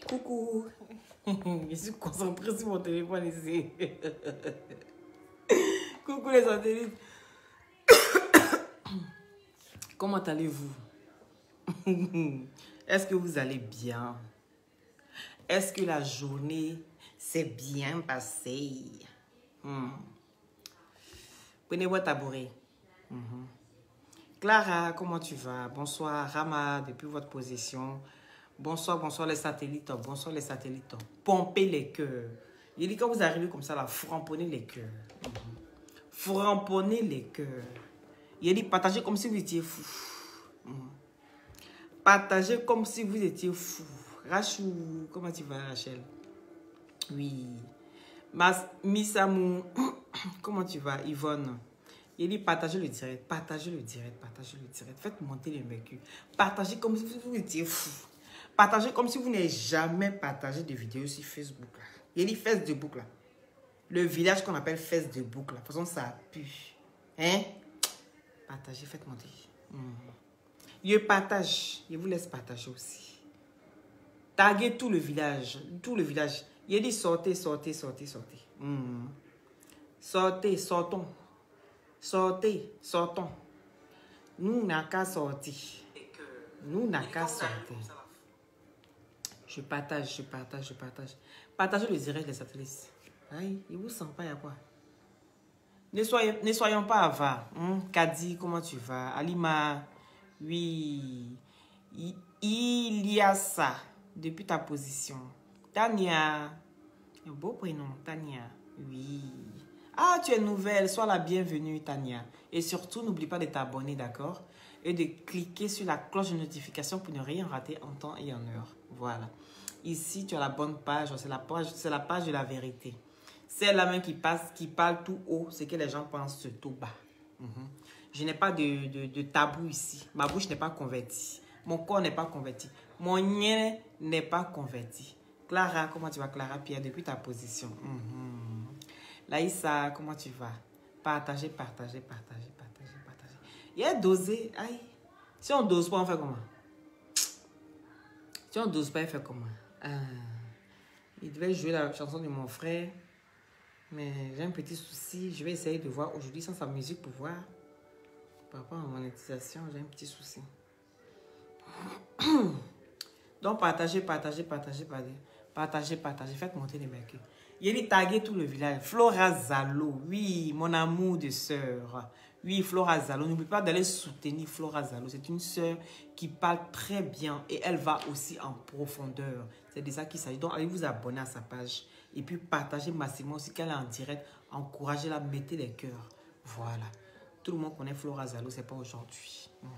Coucou. Je suis concentrée sur mon téléphone ici. Coucou les satellites. Comment allez-vous? Est-ce que vous allez bien? Est-ce que la journée s'est bien passée? Prenez votre tabouret. Clara, comment tu vas? Bonsoir, Rama, depuis votre position. Bonsoir, bonsoir les satellites. Bonsoir les satellites. Pompez les cœurs. Il dit quand vous arrivez comme ça, là, framponnez les cœurs. Framponnez les cœurs. Il dit partagez comme si vous étiez fou. Partagez comme si vous étiez fou. Rachou, comment tu vas, Rachel? Oui. Missamou, comment tu vas, Yvonne? Il dit partagez le direct, partagez le direct, partagez le direct. Faites monter les mercures. Partagez comme si vous étiez fou. Partagez comme si vous n'avez jamais partagé de vidéos sur Facebook. Là. Il dit Facebook là. Le village qu'on appelle Facebook là. De toute façon, ça pue. Hein? Partagez, faites monter. Je partage. Je vous laisse partager aussi. Taguez tout le village. Tout le village. Il dit sortez, sortez, sortez, sortez. Sortez, sortons. Sortez, sortons. Nous n'a qu'à sortir. Nous n'a qu'à sortir. Je partage, je partage, je partage. Partagez le direct des satellites. Aïe, il vous sent pas, il y a quoi? Ne soyons pas avares. Kadi, comment tu vas? Alima, oui. Il y a ça, depuis ta position. Tania, un beau prénom, Tania, oui. Ah, tu es nouvelle, sois la bienvenue, Tania. Et surtout, n'oublie pas de t'abonner, d'accord? Et de cliquer sur la cloche de notification pour ne rien rater en temps et en heure. Voilà. Ici, tu as la bonne page. C'est la page de la vérité. C'est la main qui parle tout haut, ce que les gens pensent tout bas. Je n'ai pas de tabou ici. Ma bouche n'est pas convertie. Mon corps n'est pas converti. Mon nien n'est pas converti. Clara, comment tu vas, Clara Pierre, depuis ta position? Laïssa, comment tu vas? Partagez, partagez, partagez, partagez, partagez. Il y a dosé. Aïe. Si on dose pas, on fait comment? Si on dose pas, il fait comment? Il devait jouer la chanson de mon frère. Mais j'ai un petit souci. Je vais essayer de voir aujourd'hui sans sa musique pour voir. Par rapport à la monétisation, j'ai un petit souci. Donc, partagez, partagez, partagez, partagez. Partagez, partagez. Faites monter les mercures. Il est tagué tout le village. Flora Zalo. Oui, mon amour de sœur. Oui, Flora Zalo. N'oublie pas d'aller soutenir Flora Zalo. C'est une sœur qui parle très bien et elle va aussi en profondeur. C'est de ça qu'il s'agit. Donc, allez vous abonner à sa page. Et puis, partagez massivement aussi qu'elle est en direct. Encouragez-la, mettez les cœurs. Voilà. Tout le monde connaît Flora Zalo, ce n'est pas aujourd'hui. Donc,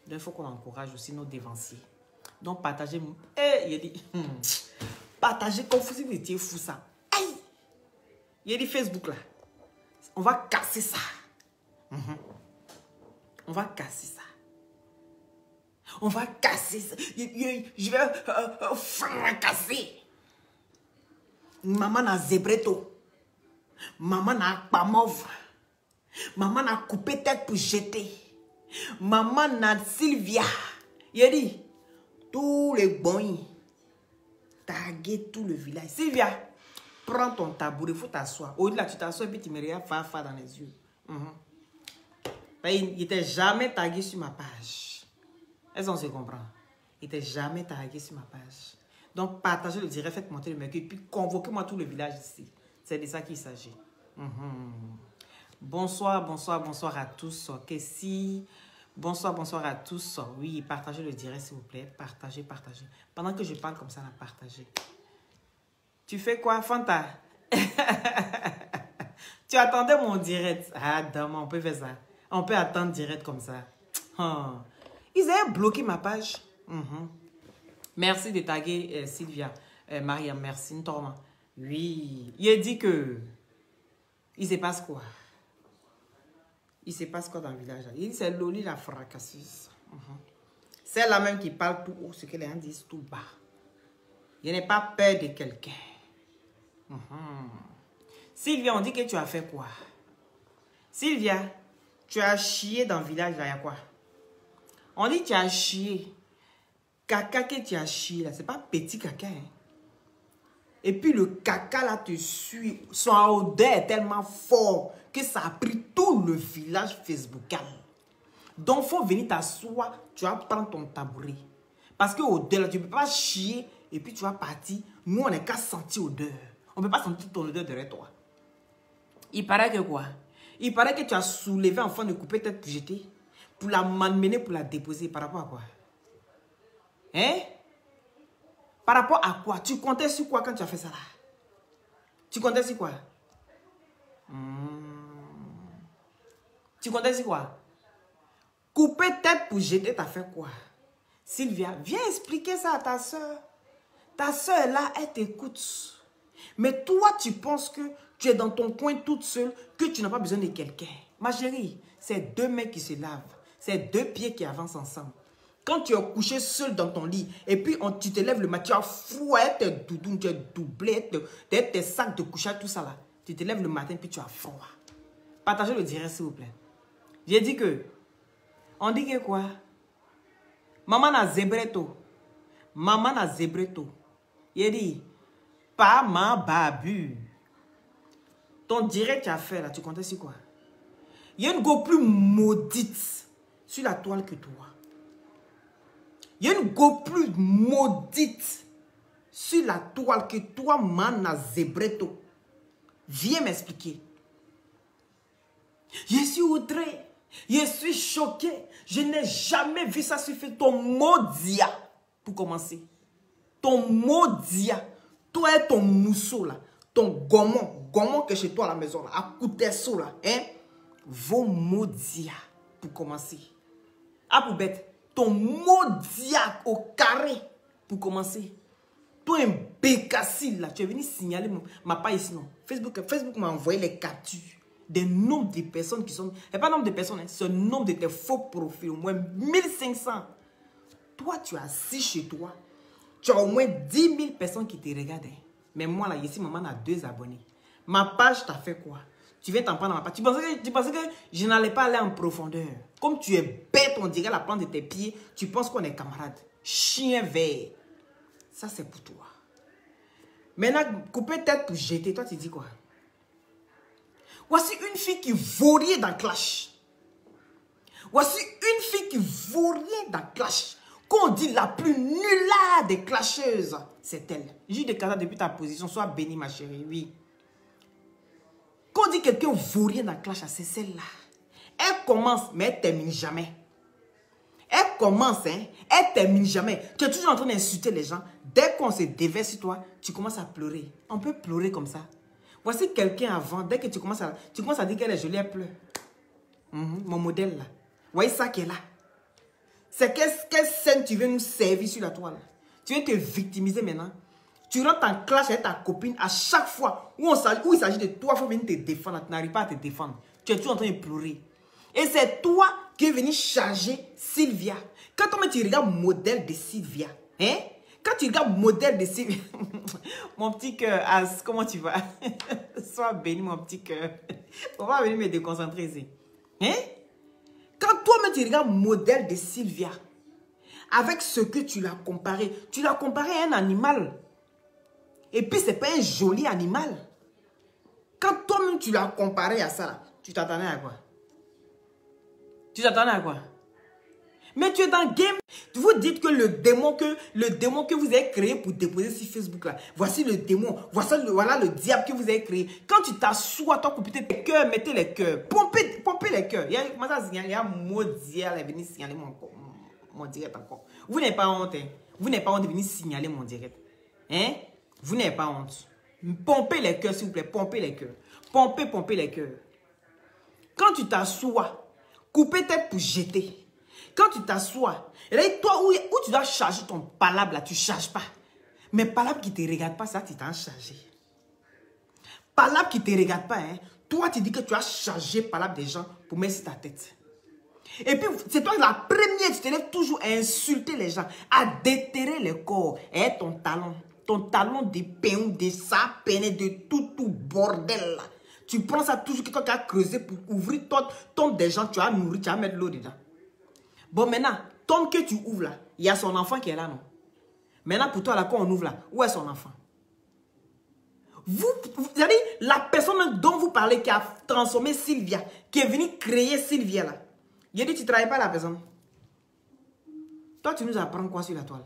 il faut qu'on encourage aussi nos dévanciers. Donc, partagez. Il a dit, partagez comme si vous étiez fou ça. Aïe! Il a dit Facebook là. On va casser ça. On va casser ça. On va casser ça. Je vais casser. Maman a zébreto. Maman a pamov. Maman a coupé tête pour jeter. Maman a Sylvia. Il a dit, tous les bons, taguer tout le village. Sylvia, prends ton tabouret, il faut t'asseoir. Au-delà, tu t'assois et puis tu me regardes fa dans les yeux. Il n'était jamais tagué sur ma page. Est-ce qu'on se comprend? Il n'était jamais tagué sur ma page. Donc, partagez le direct, faites monter le mercure, puis convoquez-moi tout le village ici. C'est de ça qu'il s'agit. Bonsoir, bonsoir, bonsoir à tous. Kessie. Bonsoir, bonsoir à tous. Oui, partagez le direct, s'il vous plaît. Partagez, partagez. Pendant que je parle comme ça, partagez. Tu fais quoi, Fanta? Tu attendais mon direct. Ah, dame, on peut faire ça. On peut attendre direct comme ça. Ils avaient bloqué ma page. Merci de taguer Sylvia. Maria, merci. Oui. Il a dit que... Il se passe quoi? Il se passe quoi dans le village? Il dit, c'est Loli la fracasseuse. C'est la même qui parle tout haut, ce que les gens disent tout bas. Je n'ai pas peur de quelqu'un. Sylvia, on dit que tu as fait quoi? Sylvia, tu as chié dans le village, là, il y a quoi? On dit que tu as chié. Caca que tu as chié, là, c'est pas petit caca, hein? Et puis le caca, là, te suit. Son odeur est tellement fort que ça a pris tout le village facebookal. Donc, il faut venir t'asseoir, tu vas prendre ton tabouret. Parce que odeur, là, tu ne peux pas chier et puis tu vas partir. Nous, on n'est qu'à sentir odeur. On ne peut pas sentir ton odeur derrière toi. Il paraît que quoi? Il paraît que tu as soulevé enfant de couper tête pour jeter, pour la m'amener, pour la déposer. Par rapport à quoi? Hein? Par rapport à quoi? Tu comptais sur quoi quand tu as fait ça là? Tu comptais sur quoi? Tu comptais sur quoi? Couper tête pour jeter, t'as fait quoi? Sylvia, viens expliquer ça à ta soeur. Ta soeur est là, elle t'écoute. Mais toi, tu penses que tu es dans ton coin toute seule, que tu n'as pas besoin de quelqu'un. Ma chérie, c'est deux mains qui se lavent. C'est deux pieds qui avancent ensemble. Quand tu es couché seul dans ton lit, et puis tu te lèves le matin, tu as froid, tes doudous, tu as doublé, tes sacs de couchage, tout ça là. Tu te lèves le matin, puis tu as froid. Partagez le direct, s'il vous plaît. J'ai dit que, on dit que quoi? Maman na zebreto. Maman na zebreto. Il dit, pas ma babu. Ton direct tu as fait là, tu comptais sur quoi? Il y a une go plus maudite sur la toile que toi. Il y a une go plus maudite sur la toile que toi, mana zebreto. Viens m'expliquer. Je suis outré. Je suis choqué. Je n'ai jamais vu ça sur Facebook. Ton maudit, pour commencer. Ton maudit. Toi et ton mousseau là. Ton gommon que chez toi à la maison là. À couper ça là. Hein? Vos maudits pour commencer. Ah pour bête. Ton maudit au carré pour commencer. Toi un bécassile là. Tu es venu signaler ma page ici non. Facebook m'a envoyé les captures. Des nombres de personnes qui sont... Et pas nombre de personnes, hein, c'est le nombre de tes faux profils, au moins 1500. Toi, tu es assis chez toi. Tu as au moins 10 000 personnes qui te regardent. Hein. Mais moi, là, ici, maman a 2 abonnés. Ma page t'a fait quoi? Tu viens t'en prendre dans ma page. Tu pensais que je n'allais pas aller en profondeur. Comme tu es bête, on dirait la plante de tes pieds, tu penses qu'on est camarades. Chien vert. Ça, c'est pour toi. Maintenant, couper tête pour jeter, toi, tu dis quoi? Voici une fille qui vaut rien dans Clash. Voici une fille qui vaut rien dans Clash. Qu'on dit la plus nulle des clasheuses, c'est elle. J'ai de Casa depuis ta position, sois bénie ma chérie, oui. Qu'on dit quelqu'un vaut rien dans Clash, c'est celle-là. Elle commence, mais elle termine jamais. Elle commence, hein, elle termine jamais. Tu es toujours en train d'insulter les gens. Dès qu'on se déverse sur toi, tu commences à pleurer. On peut pleurer comme ça. Voici quelqu'un avant, dès que tu commences à dire qu'elle est jolie, elle pleure. Mon modèle là. Vous voyez ça qui est là. C'est quelle scène tu veux nous servir sur la toile. Tu veux te victimiser maintenant. Tu rentres en clash avec ta copine à chaque fois où il s'agit de toi, il faut venir te défendre. Tu n'arrives pas à te défendre. Tu es toujours en train de pleurer. Et c'est toi qui es venu charger Sylvia. Quand tu regardes le modèle de Sylvia, hein? Quand tu regardes le modèle de Sylvia, mon petit cœur, As, comment tu vas? Sois béni, mon petit cœur. On va venir me déconcentrer ici. Hein? Quand toi-même tu regardes le modèle de Sylvia, avec ce que tu l'as comparé à un animal. Et puis, ce n'est pas un joli animal. Quand toi-même tu l'as comparé à ça, là, tu t'attendais à quoi? Tu t'attendais à quoi? Mais tu es dans le game. Vous dites que le démon que vous avez créé pour déposer sur Facebook là, voici le démon, voilà le diable que vous avez créé. Quand tu t'assois, toi, pour tes cœurs, mettez les cœurs, pompez les cœurs. Il y a un mot d'hier, il est venu signaler mon direct encore. Vous n'avez pas honte, hein? Vous n'avez pas honte de venir signaler mon direct. Hein? Vous n'avez pas honte. Pompez les cœurs, s'il vous plaît, pompez les cœurs. Pompez les cœurs. Quand tu t'assois, coupez tête pour jeter. Quand tu t'assois, toi où tu dois charger ton palabre là, tu ne charges pas. Mais palabre qui ne te regarde pas, ça tu t'en chargé. Palabre qui ne te regarde pas, hein. Toi, tu dis que tu as chargé par là des gens pour mettre sur ta tête. Et puis, c'est toi la première, tu te lèves toujours à insulter les gens, à déterrer les corps. Et ton talon de pain, de ça, peine, de tout bordel là. Tu prends ça toujours, quelqu'un qui a creusé pour ouvrir ton des gens, tu vas nourrir, tu vas mettre l'eau dedans. Bon, maintenant, ton que tu ouvres là, il y a son enfant qui est là, non? Maintenant, pour toi, là, quand on ouvre là, où est son enfant? Vous savez, la personne dont vous parlez qui a transformé Sylvia, qui est venue créer Sylvia là, il a dit, tu ne travailles pas la personne. Toi, tu nous apprends quoi sur la toile?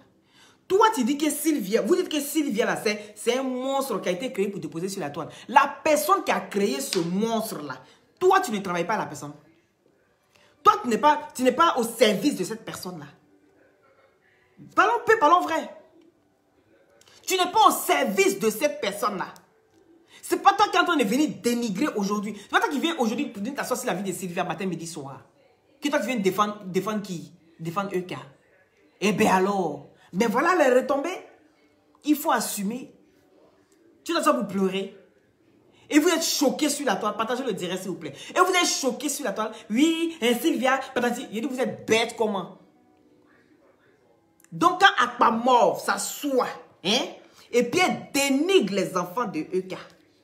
Toi, tu dis que Sylvia, vous dites que Sylvia là, c'est un monstre qui a été créé pour te poser sur la toile. La personne qui a créé ce monstre là, toi, tu ne travailles pas la personne. Toi, tu n'es pas au service de cette personne là. Parlons peu, parlons vrai. Tu n'es pas au service de cette personne là. C'est pas toi qui es en train de venir dénigrer aujourd'hui. C'est pas toi qui viens aujourd'hui pour dire t'asseoir sur la vie de Sylvia matin, midi, soir. Que toi qui viens défendre qui? Défendre EK. Eh bien alors, mais voilà les retombées. Il faut assumer. Tu dois ça vous pleurer. Et vous êtes choqués sur la toile. Partagez le direct s'il vous plaît. Et vous êtes choqués sur la toile. Oui, Sylvia, il dit vous êtes bête comment? Donc quand Akpamov s'assoit, hein, et puis elle dénigre les enfants de EK.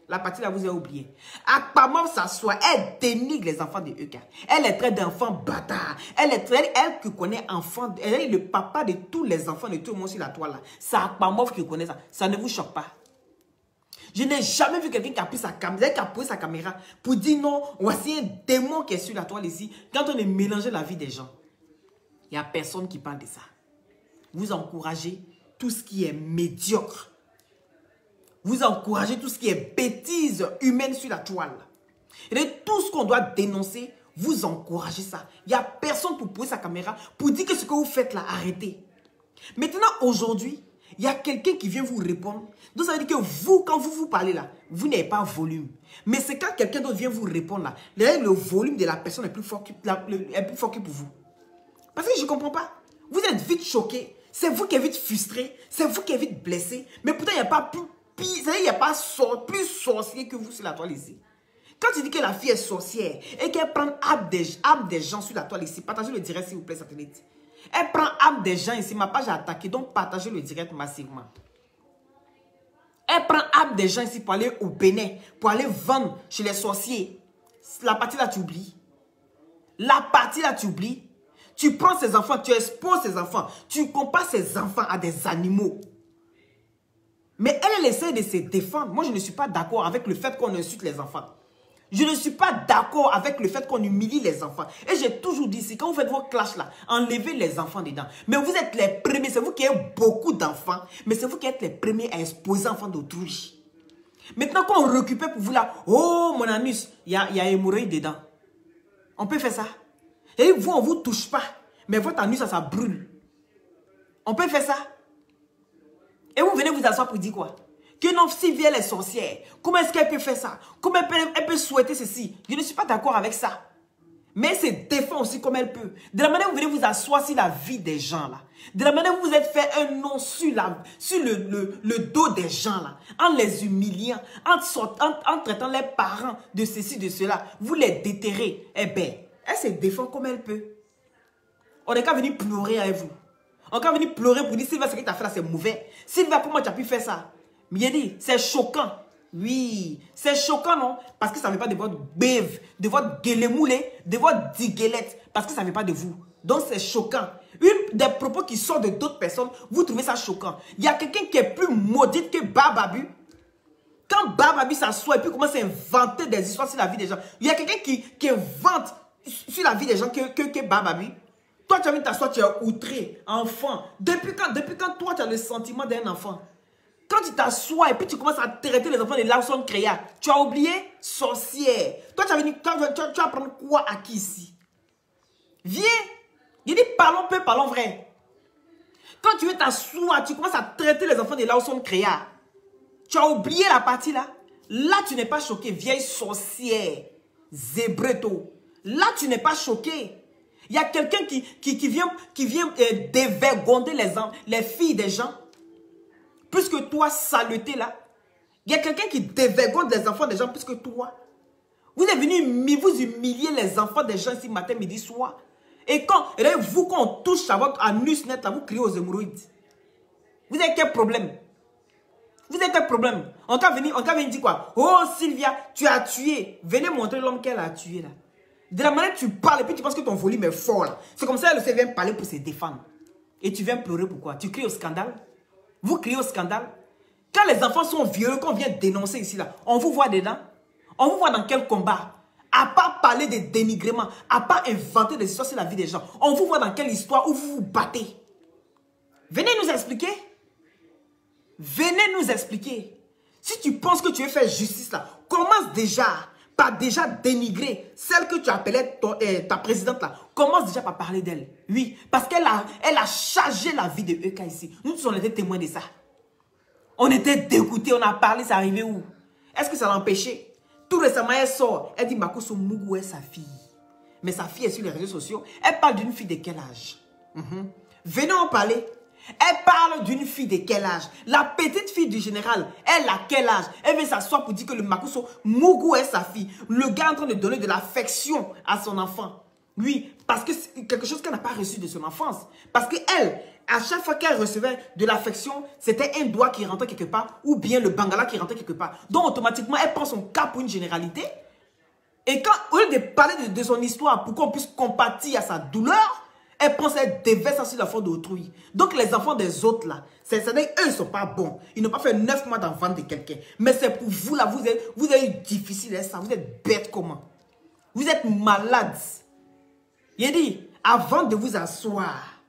La partie là, vous avez oublié. Akpamov s'assoit, elle dénigre les enfants de EK. Elle est traite d'enfants bâtards. Elle qui connaît enfants, elle est le papa de tous les enfants de tout le monde sur la toile là. C'est Akpamov qui connaît ça. Ça ne vous choque pas. Je n'ai jamais vu quelqu'un qui a pris sa caméra pour dire non, voici un démon qui est sur la toile ici. Quand on est mélangé la vie des gens, il n'y a personne qui parle de ça. Vous encouragez tout ce qui est médiocre. Vous encouragez tout ce qui est bêtise humaine sur la toile. Et tout ce qu'on doit dénoncer, vous encouragez ça. Il n'y a personne pour poser sa caméra pour dire que ce que vous faites là, arrêtez. Maintenant, aujourd'hui, il y a quelqu'un qui vient vous répondre. Donc ça veut dire que vous, quand vous parlez là, vous n'avez pas volume. Mais c'est quand quelqu'un d'autre vient vous répondre là, le volume de la personne est plus fort que pour vous. Parce que je ne comprends pas. Vous êtes vite choqué. C'est vous qui êtes vite frustré. C'est vous qui êtes vite blessé. Mais pourtant, il n'y a pas plus plus sorcier que vous sur la toile ici. Quand tu dis que la fille est sorcière et qu'elle prend âme des gens sur la toile ici, partagez le direct s'il vous plaît, satellite. Elle prend âme des gens ici, ma page a attaqué, donc partagez le direct massivement. Elle prend âme des gens ici pour aller au Bénin, pour aller vendre chez les sorciers. La partie là, tu oublies. La partie là, tu oublies. Tu prends ces enfants, tu exposes ces enfants. Tu compares ces enfants à des animaux. Mais elle essaie de se défendre. Moi, je ne suis pas d'accord avec le fait qu'on insulte les enfants. Je ne suis pas d'accord avec le fait qu'on humilie les enfants. Et j'ai toujours dit ici, quand vous faites vos clashs là, enlevez les enfants dedans. Mais vous êtes les premiers, c'est vous qui avez beaucoup d'enfants, mais c'est vous qui êtes les premiers à exposer enfants d'autrui. Maintenant, quand on récupère pour vous là, oh mon anus, il y a hémorroïde dedans. On peut faire ça. Et vous, on ne vous touche pas. Mais votre anus, ça brûle. On peut faire ça. Et vous venez vous asseoir pour dire quoi? Que non, Sylvia est sorcière. Comment est-ce qu'elle peut faire ça? Comment elle peut souhaiter ceci? Je ne suis pas d'accord avec ça. Mais elle se défend aussi comme elle peut. De la manière où vous venez vous asseoir sur la vie des gens là. De la manière où vous êtes fait un nom sur le dos des gens là. En les humiliant. En traitant les parents de ceci, de cela. Vous les déterrez. Eh bien, elle se défend comme elle peut. On n'est qu'à venir pleurer avec vous. On n'est qu'à venir pleurer pour dire Sylvia, ce que tu as fait là, c'est mauvais. Sylvia, comment tu as pu faire ça? Mais il dit, c'est choquant. Oui, c'est choquant, non? Parce que ça ne vient pas de votre bève, de votre guélemoulé, de votre diguelette. Parce que ça ne vient pas de vous. Donc, c'est choquant. Une des propos qui sortent de d'autres personnes, vous trouvez ça choquant. Il y a quelqu'un qui est plus maudite que Bababu. Quand Bababu s'assoit et puis commence à inventer des histoires sur la vie des gens, il y a quelqu'un qui invente sur la vie des gens que Bababu. Toi, tu as vu t'asseoir, tu es outré, enfant. Depuis quand toi, tu as le sentiment d'un enfant? Quand tu t'assois et puis tu commences à traiter les enfants de Lawson Créa, tu as oublié sorcière. Toi, tu vas prendre quoi à qui ici? Viens. Il dit parlons peu, parlons vrai. Quand tu veux t'asseoir, tu commences à traiter les enfants de Lawson Créa. Tu as oublié la partie là. Là, tu n'es pas choqué, vieille sorcière. Zébreto. Là, tu n'es pas choqué. Il y a quelqu'un qui vient dévergonder les filles des gens. Plus que toi, saleté là. Il y a quelqu'un qui dévergonde les enfants des gens plus que toi. Vous êtes venus vous humilier les enfants des gens ici matin, midi, soir. Et quand on touche à votre anus net, là, vous criez aux hémorroïdes. Vous avez quel problème? Vous avez quel problème? On t'a venu dire quoi? Oh Sylvia, tu as tué. Venez montrer l'homme qu'elle a tué là. De la manière que tu parles et puis tu penses que ton volume est fort là. C'est comme ça qu'elle vient parler pour se défendre. Et tu viens pleurer pourquoi? Tu cries au scandale? Vous criez au scandale? Quand les enfants sont vieux, qu'on vient dénoncer ici là, on vous voit dedans? On vous voit dans quel combat? À part parler de dénigrement, à part inventer des histoires sur la vie des gens, on vous voit dans quelle histoire où vous vous battez? Venez nous expliquer. Venez nous expliquer. Si tu penses que tu veux faire justice là, commence déjà par déjà dénigrer celle que tu appelais ta présidente là. Commence déjà par parler d'elle. Oui, parce qu'elle a chargé la vie de EK ici. Nous tous on était témoins de ça. On était dégoûtés, on a parlé, c'est arrivé où? Est-ce que ça l'a empêché? Tout récemment, elle sort, elle dit Makosso Mougou est sa fille. Mais sa fille est sur les réseaux sociaux. Elle parle d'une fille de quel âge? Venez en parler. Elle parle d'une fille de quel âge? La petite fille du général, elle a quel âge? Elle veut s'asseoir pour dire que le Makosso Mougou est sa fille. Le gars est en train de donner de l'affection à son enfant. Oui, parce que c'est quelque chose qu'elle n'a pas reçu de son enfance. Parce qu'elle, à chaque fois qu'elle recevait de l'affection, c'était un doigt qui rentrait quelque part ou bien le bangala qui rentrait quelque part. Donc automatiquement, elle prend son cas pour une généralité. Et quand, au lieu de parler de son histoire pour qu'on puisse compatir à sa douleur, elle prend ça, elle déverse ça sur la faute d'autrui. Donc les enfants des autres là, c'est-à-dire eux ils ne sont pas bons. Ils n'ont pas fait 9 mois d'enfant de quelqu'un. Mais c'est pour vous là, vous avez eu difficile à ça. Vous êtes bête comment? Vous êtes malades. Il dit, avant de vous asseoir,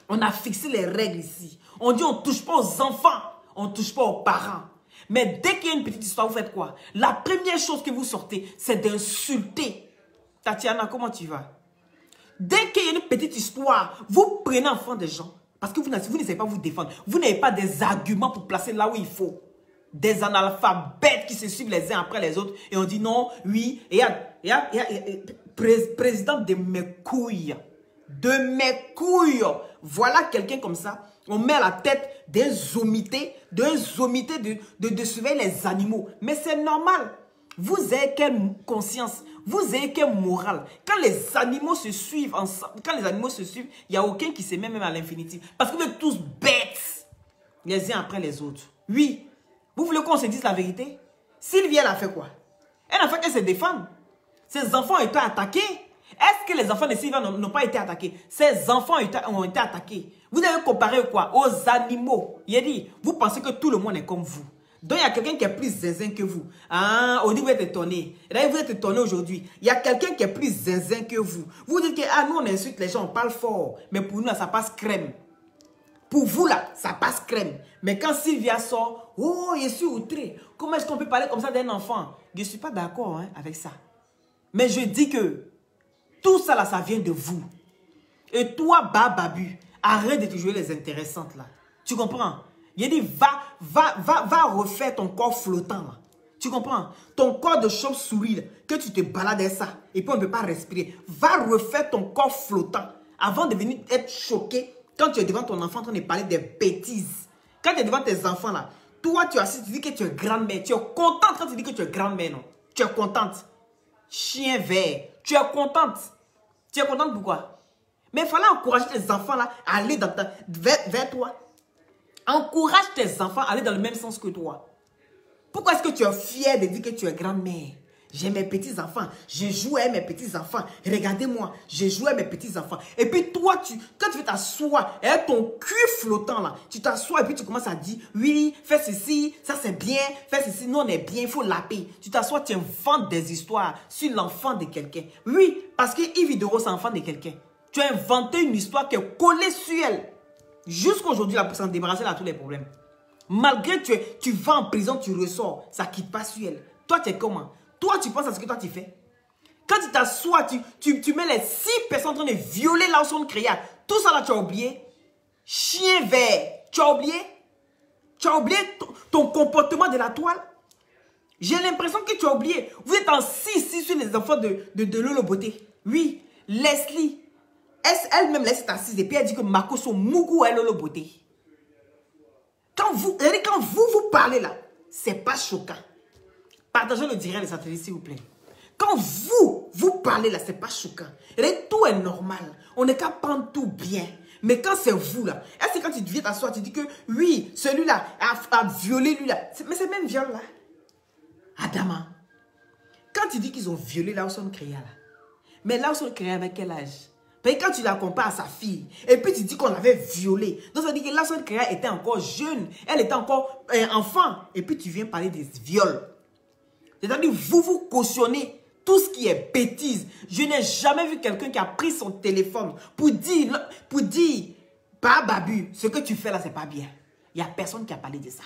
on a fixé les règles ici. On dit on ne touche pas aux enfants, on ne touche pas aux parents. Mais dès qu'il y a une petite histoire, vous faites quoi? La première chose que vous sortez, c'est d'insulter. Tatiana, comment tu vas? Dès qu'il y a une petite histoire, vous prenez enfant des gens. Parce que vous n'essayez pas de vous défendre. Vous n'avez pas des arguments pour placer là où il faut. Des analphabètes qui se suivent les uns après les autres. Et on dit non, oui. Et il y a président de mes couilles. De mes couilles. Voilà quelqu'un comme ça. On met à la tête d'un zombité de surveiller les animaux. Mais c'est normal. Vous avez quelle conscience? Vous avez quelle morale? Quand les animaux se suivent ensemble, il n'y a aucun qui se met même à l'infinitif. Parce que vous êtes tous bêtes. Les uns après les autres. Oui. Vous voulez qu'on se dise la vérité? Sylvie, elle a fait quoi? Elle a fait qu'elle se défende. Ses enfants ont été attaqués. Est-ce que les enfants de Sylvie n'ont pas été attaqués? Ses enfants ont été attaqués. Vous avez comparé quoi? Aux animaux. Il a dit, vous pensez que tout le monde est comme vous. Donc, il y a quelqu'un qui est plus zinzin que vous. Ah, on dit, vous êtes étonné. Là, vous êtes étonné aujourd'hui. Il y a quelqu'un qui est plus zinzin que vous. Vous dites que, ah, nous, on insulte les gens, on parle fort. Mais pour nous, là, ça passe crème. Pour vous, là, ça passe crème. Mais quand Sylvia sort, oh, je suis outré. Comment est-ce qu'on peut parler comme ça d'un enfant? Je ne suis pas d'accord hein, avec ça. Mais je dis que tout ça, là, ça vient de vous. Et toi, Babu, arrête de te jouer les intéressantes, là. Tu comprends? Il dit, va refaire ton corps flottant, là. Tu comprends? Ton corps de chauve-souris, que tu te balades avec ça, et puis on ne peut pas respirer. Va refaire ton corps flottant, avant de venir être choqué, quand tu es devant ton enfant en train de parler des bêtises. Quand tu es devant tes enfants, là, toi, tu assistes, tu dis que tu es grand-mère. Tu es contente quand tu dis que tu es grand-mère, non? Tu es contente. Chien vert. Tu es contente. Tu es contente pourquoi? Mais il fallait encourager tes enfants, là, à aller vers toi. Encourage tes enfants à aller dans le même sens que toi. Pourquoi est-ce que tu es fier de dire que tu es grand-mère? J'ai mes petits-enfants. Je joue avec mes petits-enfants. Regardez-moi. Je joue avec mes petits-enfants. Et puis toi, quand tu veux t'asseoir, avec ton cul flottant là, tu t'assois et puis tu commences à dire, oui, fais ceci, ça c'est bien, fais ceci, nous on est bien, il faut laper. Tu t'assois, tu inventes des histoires sur l'enfant de quelqu'un. Oui, parce que Yves Doro, c'est l'enfant de quelqu'un. Tu as inventé une histoire qui est collée sur elle. Jusqu'aujourd'hui, là, pour s'en débarrasser de tous les problèmes. Malgré que tu vas en prison, tu ressors, ça ne quitte pas sur elle. Toi, tu es comment? Toi, tu penses à ce que toi, tu fais. Quand tu t'assois, tu mets les 6 personnes en train de violer là où sont créables. Tout ça là, tu as oublié. Chien vert, tu as oublié? Tu as oublié ton comportement de la toile? J'ai l'impression que tu as oublié. Vous êtes en 6 sur les enfants de Lolo Beauté. Oui, Leslie. Elle-même laisse assise et puis elle dit que Makosso Mougou est Lolo Beauté. Quand vous parlez là, c'est pas choquant. Partagez le direct des satellites, s'il vous plaît. Quand vous parlez là, c'est pas choquant. Tout est normal. On n'est qu'à prendre tout bien. Mais quand c'est vous là, est-ce que quand tu viens t'asseoir, tu dis que oui, celui-là a violé lui là. Mais c'est même viol là. Adama. Quand tu dis qu'ils ont violé Lawson Créa là. Mais Lawson Créa avec quel âge? Parce que quand tu la compares à sa fille, et puis tu dis qu'on l'avait violée. Donc ça veut dire que Lawson Créa était encore jeune. Elle était encore enfant. Et puis tu viens parler des viols. C'est-à-dire vous cautionnez tout ce qui est bêtise. Je n'ai jamais vu quelqu'un qui a pris son téléphone pour dire, bah Babu, ce que tu fais là, c'est pas bien. Il n'y a personne qui a parlé de ça.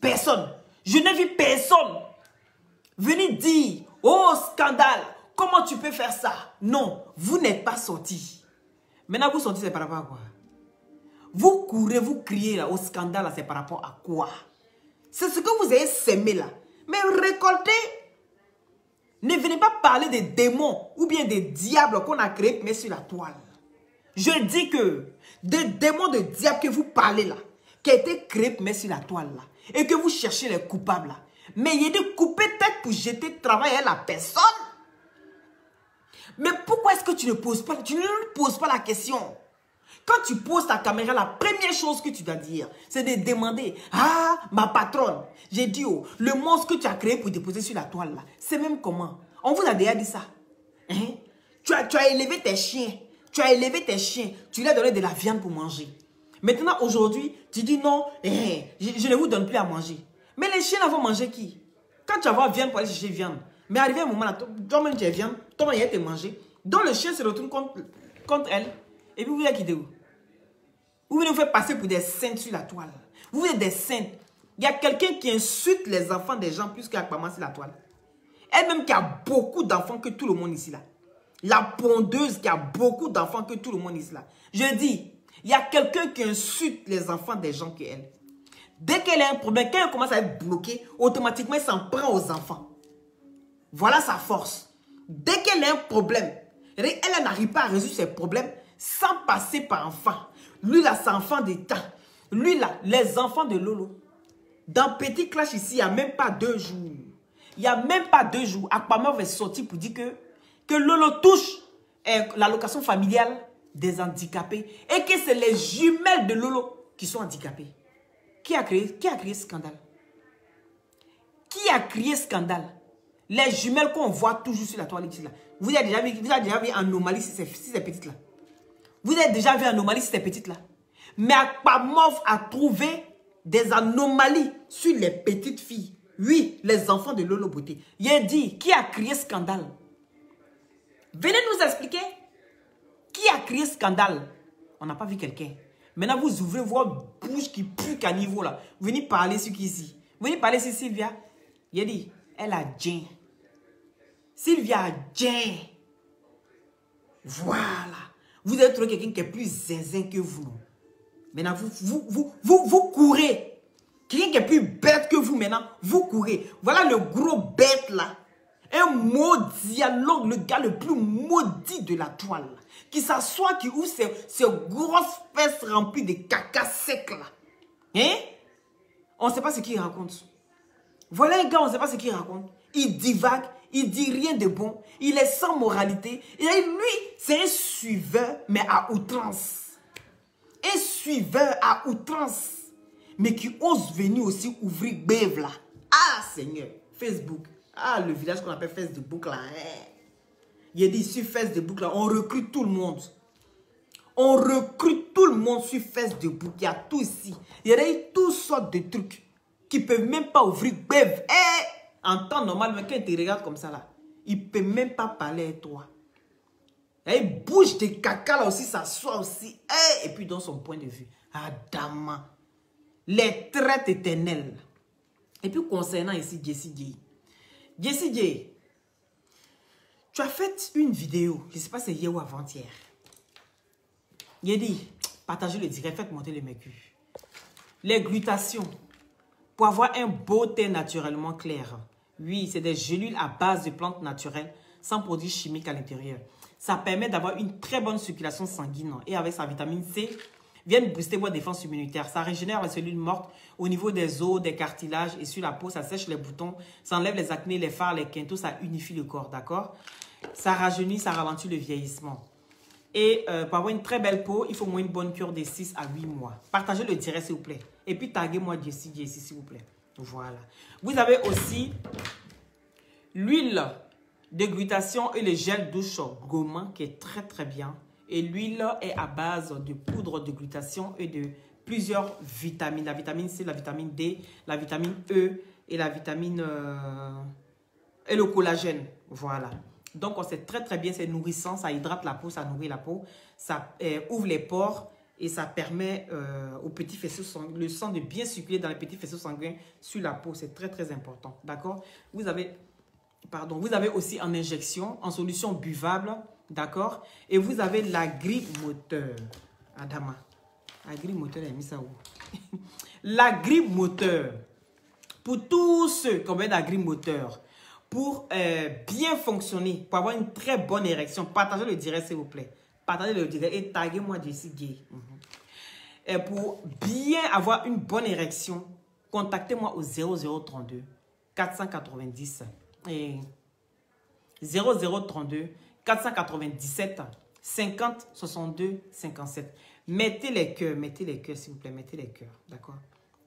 Personne. Je n'ai vu personne venir dire, oh scandale, comment tu peux faire ça? Non, vous n'êtes pas sorti. Maintenant, vous sortez, c'est par rapport à quoi? Vous courez, vous criez là, au scandale, c'est par rapport à quoi? C'est ce que vous avez sémé là. Mais récoltez. Ne venez pas parler des démons ou bien des diables qu'on a créés mais sur la toile. Je dis que des démons de diables que vous parlez là, qui a été créés mais sur la toile là, et que vous cherchez les coupables là. Mais il y a des coupés tête pour jeter le travail à la personne. Mais pourquoi est-ce que tu ne poses pas la question? Quand tu poses ta caméra, la première chose que tu dois dire, c'est de demander, ah, ma patronne, j'ai dit, oh, le monstre que tu as créé pour déposer sur la toile, là, c'est même comment? On vous a déjà dit ça. Hein? Tu as élevé tes chiens, tu lui as donné de la viande pour manger. Maintenant, aujourd'hui, tu dis non, je ne vous donne plus à manger. Mais les chiens vont manger qui? Quand tu vas avoir viande pour aller chercher viande, mais arrivé un moment là, toi-même tu as viande, toi-même il a été mangé, donc le chien se retourne contre elle, et puis vous voulez quitter où? Vous venez vous faire passer pour des saintes sur la toile. Vous êtes des saintes. Il y a quelqu'un qui insulte les enfants des gens plus qu'Akpama sur la toile. Elle-même qui a beaucoup d'enfants que tout le monde ici là. La pondeuse qui a beaucoup d'enfants que tout le monde ici là. Je dis, il y a quelqu'un qui insulte les enfants des gens qu'elle. Dès qu'elle a un problème, quand elle commence à être bloquée, automatiquement elle s'en prend aux enfants. Voilà sa force. Dès qu'elle a un problème, elle n'arrive pas à résoudre ses problèmes sans passer par enfant. Lui là, c'est enfant d'État. Lui là, les enfants de Lolo. Dans Petit Clash ici, il n'y a même pas 2 jours. Il n'y a même pas 2 jours. Akpama va sortir pour dire que Lolo touche l'allocation familiale des handicapés. Et que c'est les jumelles de Lolo qui sont handicapées. Qui a créé ce scandale? Qui a créé ce scandale? Les jumelles qu'on voit toujours sur la toile ici là. Vous avez déjà vu anomalie si c'est petite là. Vous avez déjà vu anomalie si c'est petite là. Mais Akpamov a trouvé des anomalies sur les petites filles. Oui, les enfants de Lolo Beauté. Il a dit, qui a créé ce scandale? Venez nous expliquer. Qui a créé ce scandale? On n'a pas vu quelqu'un. Maintenant, vous ouvrez votre bouche qui pue qu'à niveau là. Vous venez parler sur qui ici? Vous venez parler sur Sylvia. Il a dit, elle a Djen. Sylvia a Djen. Voilà. Vous avez trouvé quelqu'un qui est plus zinzin que vous. Non? Maintenant, vous courez. Quelqu'un qui est plus bête que vous maintenant, vous courez. Voilà le gros bête là. Un mot dialogue, le gars le plus maudit de la toile. Qui s'assoit, qui ouvre ses grosses fesses remplies de caca sec là. Hein? On ne sait pas ce qu'il raconte. Voilà un gars, on ne sait pas ce qu'il raconte. Il divague, il dit rien de bon. Il est sans moralité. Et lui, c'est un suiveur, mais à outrance. Un suiveur à outrance. Mais qui ose venir aussi ouvrir Béve là. Ah Seigneur, Facebook. Ah, le village qu'on appelle Facebook là. Il a dit sur Facebook là, on recrute tout le monde. On recrute tout le monde sur Facebook. Il y a tout ici. Il y a eu toutes sortes de trucs qui ne peuvent même pas ouvrir Béve. En temps normal, mais quand il te regarde comme ça là, il ne peut même pas parler à toi. Il bouge de caca là aussi, ça soit aussi. Et puis dans son point de vue, Adama. Les traites éternelles. Et puis concernant ici Jessie J. Jessie J, tu as fait une vidéo, je ne sais pas si c'est hier ou avant-hier. Il a dit, partagez le direct, faites monter les mercures. Les glutations, pour avoir un beau teint naturellement clair. Oui, c'est des gélules à base de plantes naturelles, sans produits chimiques à l'intérieur. Ça permet d'avoir une très bonne circulation sanguine et avec sa vitamine C, viennent booster votre défense immunitaire. Ça régénère les cellules mortes au niveau des os, des cartilages et sur la peau. Ça sèche les boutons, ça enlève les acnés, les fards, les quintaux, ça unifie le corps, d'accord? Ça rajeunit, ça ralentit le vieillissement. Et pour avoir une très belle peau, il faut au moins une bonne cure de 6 à 8 mois. Partagez le direct, s'il vous plaît. Et puis, taguez-moi Jessie, s'il vous plaît. Voilà. Vous avez aussi l'huile de glutation et le gel douche gommant qui est très, très bien. Et l'huile est à base de poudre de glutation et de plusieurs vitamines. La vitamine C, la vitamine D, la vitamine E et la vitamine... et le collagène. Voilà. Donc, c'est très, très bien. C'est nourrissant. Ça hydrate la peau, ça nourrit la peau. Ça ouvre les pores et ça permet aux petits faisceaux sanguins, le sang de bien circuler dans les petits faisceaux sanguins sur la peau. C'est très, très important. D'accord? Vous avez aussi en injection, en solution buvable. D'accord? Et vous avez l'agri-moteur. Adama. Agri-moteur, elle a mis ça où? L'agri-moteur. Pour tous ceux qui ont besoin d'agri-moteur, pour bien fonctionner, pour avoir une très bonne érection, partagez le direct, s'il vous plaît. Partagez le direct et taguez-moi Jessie Gay. Et pour bien avoir une bonne érection, contactez-moi au 0032 490 et 0032 497 50 62 57. Mettez les cœurs, s'il vous plaît, mettez les cœurs, d'accord?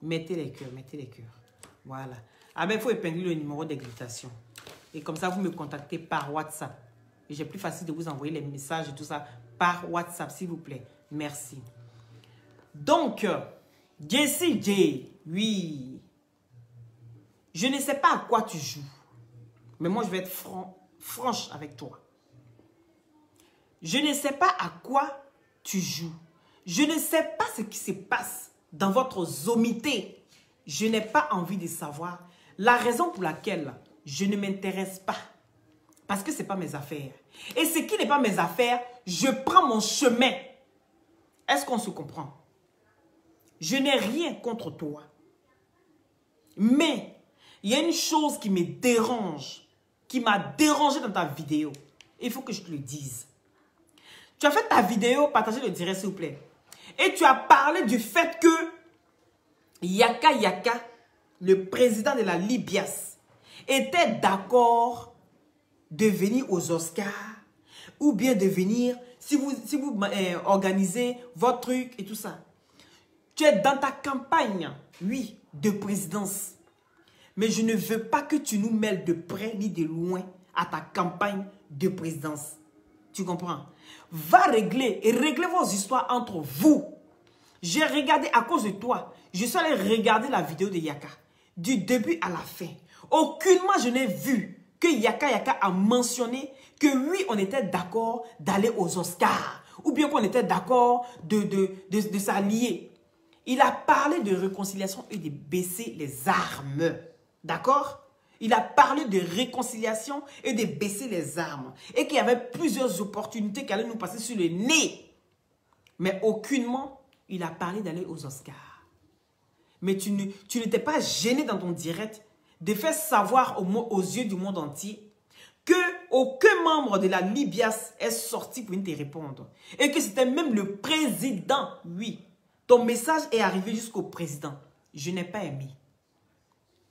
Mettez les cœurs. Voilà. Ah ben, il faut épingler le numéro d'excitation. Et comme ça, vous me contactez par WhatsApp. Et j'ai plus facile de vous envoyer les messages et tout ça par WhatsApp, s'il vous plaît. Merci. Donc, Jessie J, oui. Je ne sais pas à quoi tu joues. Mais moi, je vais être franche avec toi. Je ne sais pas à quoi tu joues. Je ne sais pas ce qui se passe dans votre sommité. Je n'ai pas envie de savoir la raison pour laquelle je ne m'intéresse pas. Parce que ce n'est pas mes affaires. Et ce qui n'est pas mes affaires, je prends mon chemin. Est-ce qu'on se comprend? Je n'ai rien contre toi. Mais il y a une chose qui me dérange, qui m'a dérangé dans ta vidéo. Il faut que je te le dise. Tu as fait ta vidéo, partagez le direct s'il vous plaît. Et tu as parlé du fait que Yaka Yaka, le président de la Libias, était d'accord de venir aux Oscars ou bien de venir, si vous organisez votre truc et tout ça. Tu es dans ta campagne, oui, de présidence. Mais je ne veux pas que tu nous mêles de près ni de loin à ta campagne de présidence. Tu comprends? Va régler et réglez vos histoires entre vous. J'ai regardé à cause de toi. Je suis allé regarder la vidéo de Yaka. Du début à la fin. Aucunement je n'ai vu que Yaka Yaka a mentionné que oui, on était d'accord d'aller aux Oscars. Ou bien qu'on était d'accord de s'allier. Il a parlé de réconciliation et de baisser les armes. D'accord? Il a parlé de réconciliation et de baisser les armes. Et qu'il y avait plusieurs opportunités qui allaient nous passer sur le nez. Mais aucunement, il a parlé d'aller aux Oscars. Mais tu n'étais pas gêné dans ton direct de faire savoir aux yeux du monde entier que aucun membre de la Libias est sorti pour te répondre. Et que c'était même le président, oui. Ton message est arrivé jusqu'au président. Je n'ai pas aimé.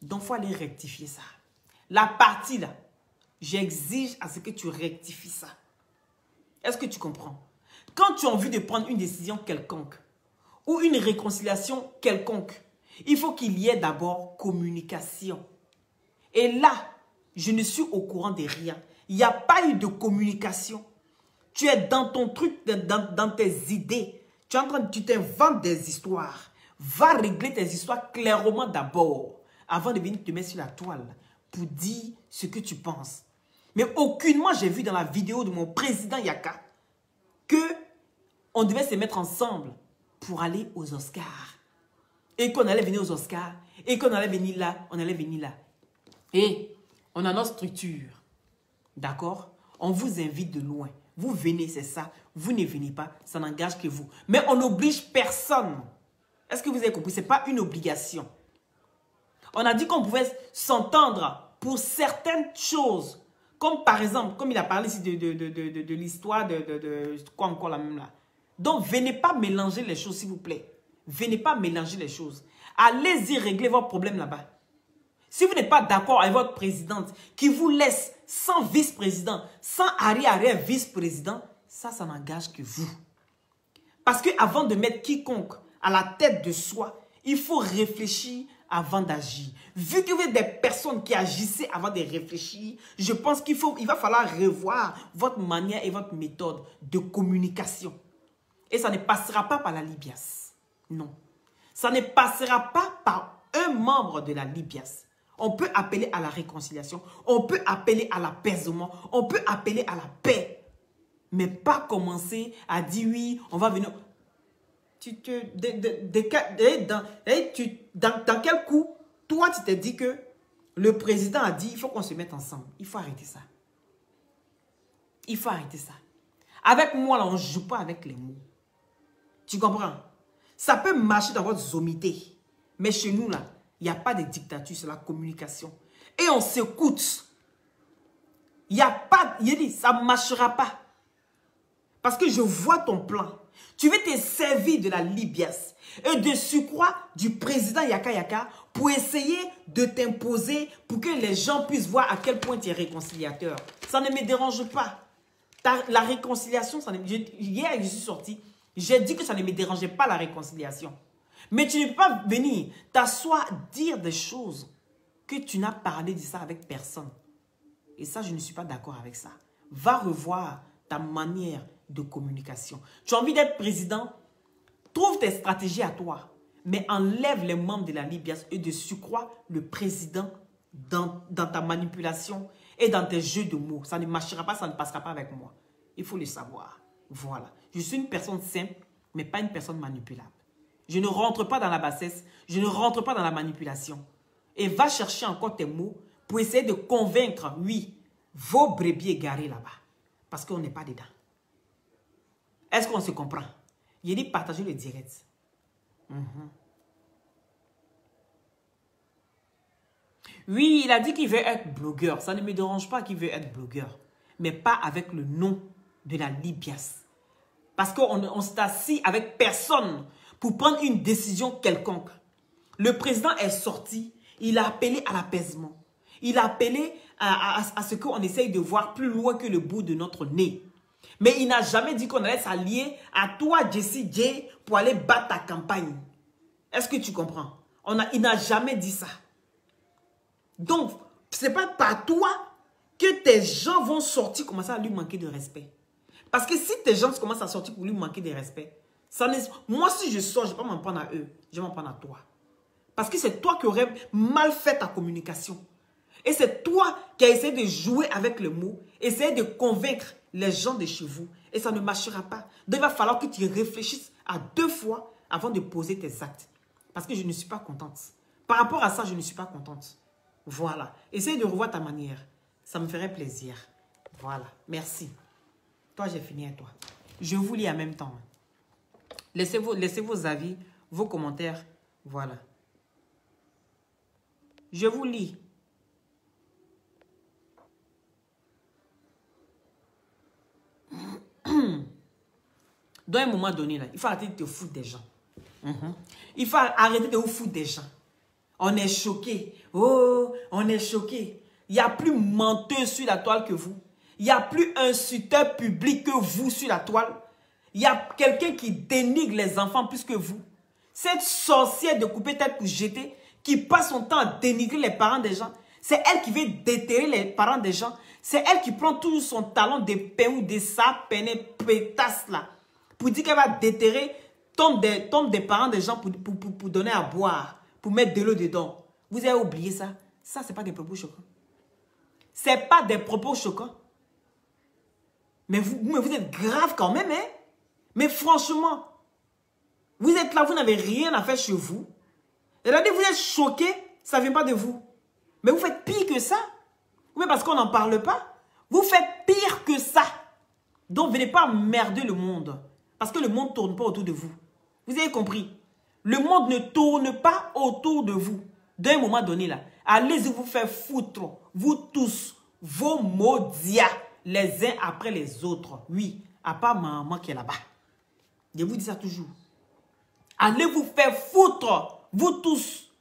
Donc, il faut aller rectifier ça. La partie là, j'exige à ce que tu rectifies ça. Est-ce que tu comprends? Quand tu as envie de prendre une décision quelconque ou une réconciliation quelconque, il faut qu'il y ait d'abord communication. Et là, je ne suis au courant de rien. Il n'y a pas eu de communication. Tu es dans ton truc, dans tes idées. Tu t'inventes des histoires. Va régler tes histoires clairement d'abord, avant de venir te mettre sur la toile pour dire ce que tu penses. Mais aucunement j'ai vu dans la vidéo de mon président Yaka que on devait se mettre ensemble pour aller aux Oscars. Et qu'on allait venir aux Oscars. Et qu'on allait venir là, on allait venir là. Et on a notre structure. D'accord? On vous invite de loin. Vous venez, c'est ça. Vous ne venez pas, ça n'engage que vous. Mais on n'oblige personne. Est-ce que vous avez compris? Ce n'est pas une obligation. On a dit qu'on pouvait s'entendre pour certaines choses. Comme par exemple, comme il a parlé ici de l'histoire de quoi encore la même là? Donc, venez pas mélanger les choses, s'il vous plaît. Venez pas mélanger les choses. Allez-y régler vos problèmes là-bas. Si vous n'êtes pas d'accord avec votre présidente qui vous laisse sans vice-président, sans arrière vice-président, ça n'engage que vous. Parce qu'avant de mettre quiconque à la tête de soi, il faut réfléchir avant d'agir. Vu que vous êtes des personnes qui agissent avant de réfléchir, je pense qu'il va falloir revoir votre manière et votre méthode de communication. Et ça ne passera pas par la Libias. Non. Ça ne passera pas par un membre de la Libias. On peut appeler à la réconciliation, on peut appeler à l'apaisement, on peut appeler à la paix. Mais pas commencer à dire oui, on va venir. Dans quel coup, toi tu t'es dit que le président a dit il faut qu'on se mette ensemble. Il faut arrêter ça. Il faut arrêter ça. Avec moi là, on ne joue pas avec les mots. Tu comprends? Ça peut marcher dans votre sommité. Mais chez nous là, il n'y a pas de dictature, c'est la communication. Et on s'écoute. Il n'y a pas, il dit, ça ne marchera pas. Parce que je vois ton plan. Tu veux te servir de la Libias et de surcroît du président Yaka Yaka pour essayer de t'imposer pour que les gens puissent voir à quel point tu es réconciliateur. Ça ne me dérange pas. La réconciliation, hier je suis sorti, j'ai dit que ça ne me dérangeait pas la réconciliation. Mais tu ne peux pas venir t'asseoir, dire des choses que tu n'as parlé de ça avec personne. Et ça, je ne suis pas d'accord avec ça. Va revoir ta manière de communication. Tu as envie d'être président? Trouve tes stratégies à toi. Mais enlève les membres de la Libias et de surcroît le président dans ta manipulation et dans tes jeux de mots. Ça ne marchera pas, ça ne passera pas avec moi. Il faut le savoir. Voilà. Je suis une personne simple, mais pas une personne manipulable. Je ne rentre pas dans la bassesse, je ne rentre pas dans la manipulation. Et va chercher encore tes mots pour essayer de convaincre, oui, vos brebis égarés là-bas. Parce qu'on n'est pas dedans. Est-ce qu'on se comprend? Il dit partagez le direct. Oui, il a dit qu'il veut être blogueur. Ça ne me dérange pas qu'il veut être blogueur. Mais pas avec le nom de la Libias. Parce qu'on s'est assis avec personne pour prendre une décision quelconque. Le président est sorti, il a appelé à l'apaisement. Il a appelé à ce qu'on essaye de voir plus loin que le bout de notre nez. Mais il n'a jamais dit qu'on allait s'allier à toi, Jessie J, pour aller battre ta campagne. Est-ce que tu comprends? Il n'a jamais dit ça. Donc, ce n'est pas par toi que tes gens vont sortir commencer à lui manquer de respect. Parce que si tes gens commencent à sortir pour lui manquer de respect, moi, si je sors, je ne vais pas m'en prendre à eux. Je vais m'en prendre à toi. Parce que c'est toi qui aurais mal fait ta communication. Et c'est toi qui as essayé de jouer avec les mots, essayer de convaincre les gens de chez vous. Et ça ne marchera pas. Donc, il va falloir que tu réfléchisses à 2 fois avant de poser tes actes. Parce que je ne suis pas contente. Par rapport à ça, je ne suis pas contente. Voilà. Essaye de revoir ta manière. Ça me ferait plaisir. Voilà. Merci. Toi, j'ai fini à toi. Je vous lis en même temps. Laissez vos avis, vos commentaires. Voilà. Je vous lis. Dans un moment donné, là, il faut arrêter de te foutre des gens. Il faut arrêter de vous foutre des gens. On est choqué. Oh, on est choqué. Il n'y a plus menteur sur la toile que vous. Il n'y a plus insulteur public que vous sur la toile. Il y a quelqu'un qui dénigre les enfants plus que vous. Cette sorcière de couper tête pour jeter, qui passe son temps à dénigrer les parents des gens. C'est elle qui veut déterrer les parents des gens. C'est elle qui prend toujours son talon de pain ou de sa peine pétasse là. Pour dire qu'elle va déterrer, tombe des parents des gens pour donner à boire. Pour mettre de l'eau dedans. Vous avez oublié ça? Ça, ce n'est pas des propos choquants. Ce n'est pas des propos choquants. Mais vous êtes grave quand même, hein? Mais franchement, vous êtes là, vous n'avez rien à faire chez vous. Et là, vous êtes choqué, ça ne vient pas de vous. Mais vous faites pire que ça. Oui, parce qu'on n'en parle pas. Vous faites pire que ça. Donc, venez pas emmerder le monde. Parce que le monde ne tourne pas autour de vous. Vous avez compris? Le monde ne tourne pas autour de vous. D'un moment donné, là, allez-y vous faire foutre, vous tous, vos maudits, les uns après les autres. Oui, à part maman qui est là-bas. Je vous dis ça toujours. Allez vous faire foutre, vous tous.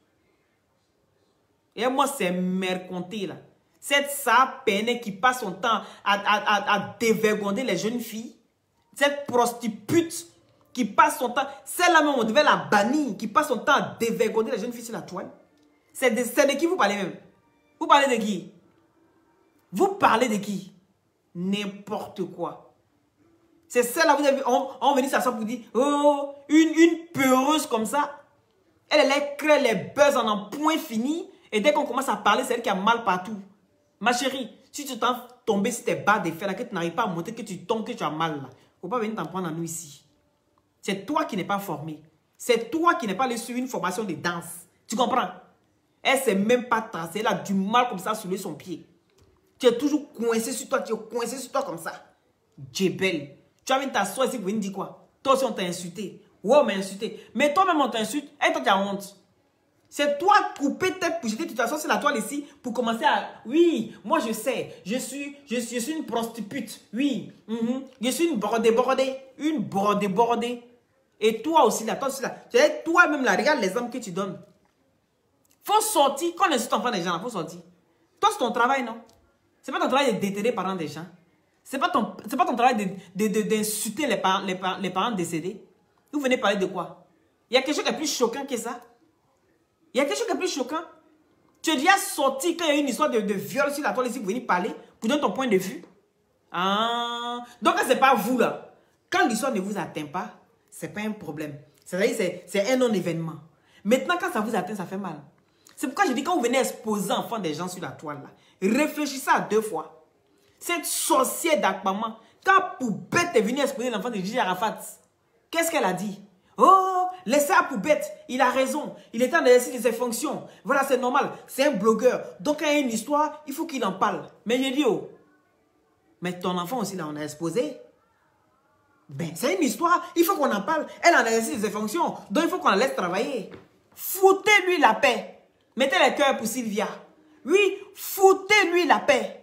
Et moi, c'est merconté là. Cette sapene qui passe son temps à dévergonder les jeunes filles. Cette prostitute qui passe son temps. Celle-là même, on devait la bannir. Qui passe son temps à dévergonder les jeunes filles sur la toile. C'est de qui vous parlez même? Vous parlez de qui? Vous parlez de qui? N'importe quoi. C'est celle-là, vous avez vu, on venait s'asseoir pour dire, oh, une peureuse comme ça, elle crée les buzz en un point fini, et dès qu'on commence à parler, c'est elle qui a mal partout. Ma chérie, si tu t'en tombé sur tes barres d'effet là, que tu n'arrives pas à monter, que tu tombes, que tu as mal là, faut pas venir t'en prendre à nous ici. C'est toi qui n'es pas formé. C'est toi qui n'es pas allé sur une formation de danse. Tu comprends? Elle ne s'est même pas tracée, elle a du mal comme ça à soulever son pied. Tu es toujours coincé sur toi, tu es coincé sur toi comme ça. Djebel. Tu vas venir t'asseoir ici pour venir dire quoi? Toi aussi on t'a insulté. Ouais, on m'a insulté. Mais toi-même on t'insulte et toi tu as honte. C'est toi couper tête pour jeter, tu t'assois sur la toile ici pour commencer à... Oui, moi je sais, je suis une prostitute. Oui, je suis une bordée. Une bordée. Et toi aussi là, toi-même là, regarde l'exemple que tu donnes. Faut sortir, quand on insulte enfant des gens, il faut sortir. Toi, c'est ton travail, non? C'est pas ton travail de déterrer les parents des gens. C'est pas ton travail d'insulter les parents décédés. Vous venez parler de quoi? Il y a quelque chose qui est plus choquant que ça. Il y a quelque chose qui est plus choquant. Tu es déjà sorti quand il y a une histoire de viol sur la toile ici, vous venez parler pour donner ton point de vue. Ah. Donc, ce n'est pas vous là. Quand l'histoire ne vous atteint pas, ce n'est pas un problème. C'est-à-dire c'est un non-événement. Maintenant, quand ça vous atteint, ça fait mal. C'est pourquoi je dis, quand vous venez exposer enfant des gens sur la toile, là, réfléchissez à 2 fois. Cette sorcière d'Akpama, quand Poubette est venue exposer l'enfant de Gigi Arafat, qu'est-ce qu'elle a dit? Oh, laissez à Poubette, il a raison. Il est en exercice de ses fonctions. Voilà, c'est normal. C'est un blogueur. Donc, quand il y a une histoire, il faut qu'il en parle. Mais j'ai dit, oh, mais ton enfant aussi, là, on a exposé. Ben, c'est une histoire. Il faut qu'on en parle. Elle en exercice de ses fonctions. Donc, il faut qu'on la laisse travailler. Foutez-lui la paix. Mettez les cœurs pour Sylvia. Oui, foutez-lui la paix.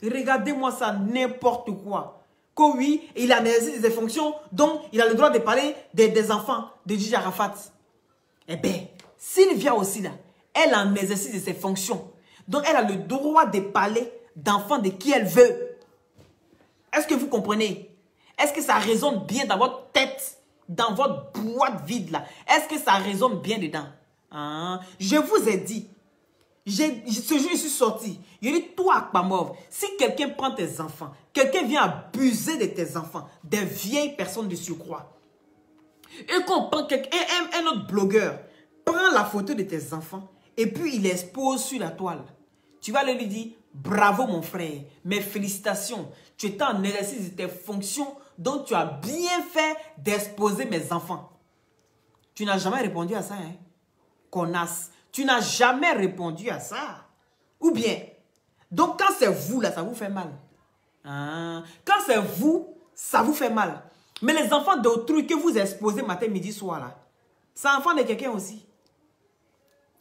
Regardez-moi ça, n'importe quoi. Que oui, il a exercice de ses fonctions, donc il a le droit de parler des enfants de Gigi Arafat. Eh bien, Sylvia aussi là, elle a un exercice de ses fonctions. Donc elle a le droit de parler d'enfants de qui elle veut. Est-ce que vous comprenez? Est-ce que ça résonne bien dans votre tête, dans votre boîte vide là? Est-ce que ça résonne bien dedans? Ah, je vous ai dit, ce jour je suis sorti, je dis toi Akpamov, si quelqu'un prend tes enfants, quelqu'un vient abuser de tes enfants, des vieilles personnes de surcroît, et qu'on prend un autre blogueur, prend la photo de tes enfants, et puis il l'expose sur la toile, tu vas lui dire, bravo mon frère, mes félicitations, tu étais en exercice de tes fonctions, donc tu as bien fait d'exposer mes enfants. Tu n'as jamais répondu à ça, hein? Connasse. Tu n'as jamais répondu à ça. Ou bien, donc quand c'est vous là, ça vous fait mal. Ah, quand c'est vous, ça vous fait mal. Mais les enfants d'autrui que vous exposez matin, midi, soir là, c'est enfant de quelqu'un aussi.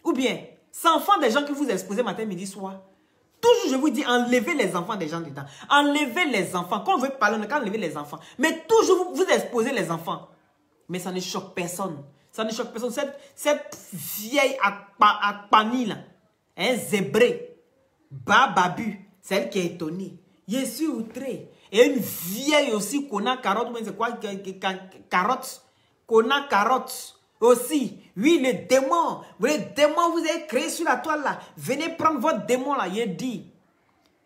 Ou bien, c'est enfant des gens que vous exposez matin, midi, soir. Toujours, je vous dis, enlevez les enfants des gens dedans. Enlevez les enfants. Quand on veut parler, on n'a qu'à enlever les enfants. Mais toujours, vous exposez les enfants. Mais ça ne choque personne. Ça ne choque personne. Cette vieille Akpani là, un zébré, Bababu, c'est elle qui est étonnée. Je suis outré. Et une vieille aussi, qu'on a carotte, mais c'est quoi, carotte, qu'on a carotte aussi. Oui, le démon, vous avez créé sur la toile là. Venez prendre votre démon là, il dit.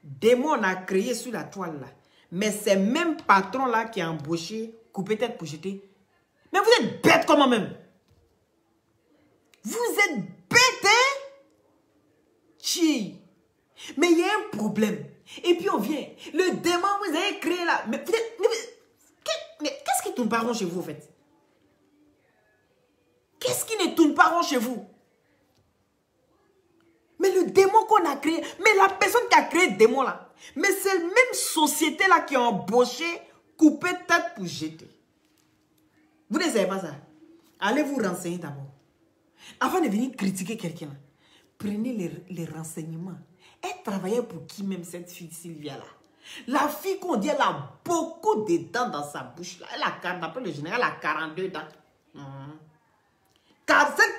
Démon on a créé sur la toile là. Mais c'est même patron là qui a embauché, coupé tête pour jeter. Mais vous êtes bête comment même. Vous êtes bête, hein? Chi. Mais il y a un problème. Et puis on vient. Le démon vous avez créé là. Mais qu'est-ce qui tourne pas rond chez vous en fait? Qu'est-ce qui ne tourne pas rond chez vous? Mais le démon qu'on a créé, mais la personne qui a créé le démon là, mais c'est la même société là qui a embauché, coupé tête pour jeter. Vous ne savez pas ça? Allez vous renseigner d'abord. Avant de venir critiquer quelqu'un, prenez les renseignements. Elle travaillait pour qui même cette fille Sylvia là? La fille qu'on dit, elle a beaucoup de dents dans sa bouche. Là. Elle a, d'après le général, elle a 42 dents. Car celle